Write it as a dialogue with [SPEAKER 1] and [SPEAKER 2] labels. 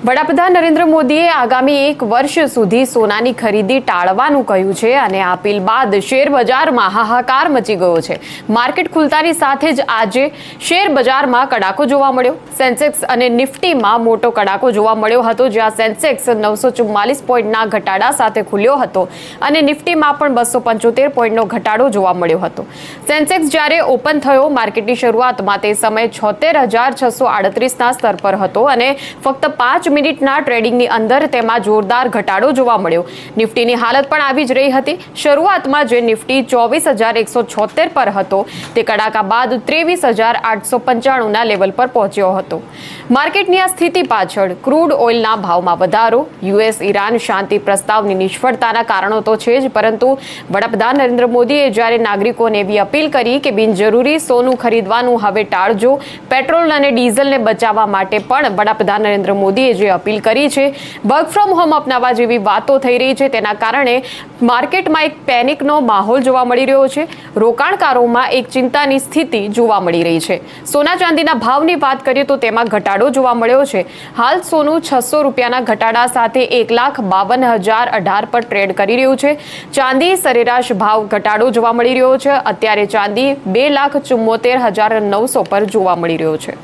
[SPEAKER 1] વડાપ્રધાન નરેન્દ્ર મોદીએ આગામી 1 વર્ષ સુધી સોનાની ખરીદી ટાળવાનું કહ્યું છે અને આ અપીલ બાદ શેર બજારમાં હાહાકાર મચી ગયો છે। માર્કેટ ખુલતાની સાથે જ આજે શેર બજારમાં કડાકો જોવા મળ્યો। સેન્સેક્સ અને નિફ્ટીમાં મોટો કડાકો જોવા મળ્યો હતો, જ્યાં સેન્સેક્સ 944 પોઈન્ટના ઘટાડા સાથે ખુલ્યો હતો અને નિફ્ટીમાં પણ 275 પોઈન્ટનો ઘટાડો જોવા મળ્યો હતો। સેન્સેક્સ જ્યારે ઓપન થયો માર્કેટની શરૂઆતમાં તે સમયે 76,638ના સ્તર પર હતો અને ફક્ત 5 મિનિટના ટ્રેડિંગની અંદર તેમાં જોરદાર ઘટાડો જોવા મળ્યો। નિફ્ટીની હાલત પણ આવી જ રહી હતી। શરૂઆતમાં જે નિફ્ટી 24,176 પર હતો તે કડાકા બાદ 23,895ના લેવલ પર પહોંચ્યો હતો। માર્કેટની આ સ્થિતિ પાછળ ક્રૂડ ઓઇલના ભાવમાં વધારો, યુએસ ઈરાન શાંતિ પ્રસ્તાવની નિષ્ફળતાના કારણો તો છે જ, પરંતુ વડાપ્રધાન નરેન્દ્ર મોદીએ જ્યારે નાગરિકોને એવી અપીલ કરી કે બિનજરૂરી સોનું ખરીદવાનું હવે ટાળજો, પેટ્રોલ અને ડીઝલને બચાવવા માટે પણ વડાપ્રધાન નરેન્દ્ર મોદીએ જે અપીલ કરી છે, વર્ક ફ્રોમ હોમ અપનાવવા જેવી વાતો થઈ રહી છે, તેના કારણે માર્કેટમાં એક પેનિકનો માહોલ જોવા મળી રહ્યો છે। રોકાણકારોમાં એક ચિંતાની સ્થિતિ જોવા મળી રહી છે। સોના ચાંદીના ભાવની વાત કરીએ તો તેમાં ઘટાડો જોવા મળ્યો છે। હાલ સોનું 600 રૂપિયાના ઘટાડા સાથે 1,52,018 પર ટ્રેડ કરી રહ્યું છે। ચાંદી સરેરાશ ભાવ ઘટાડો જોવા મળી રહ્યો છે। અત્યારે ચાંદી 2,74,900 પર જોવા મળી રહ્યો છે।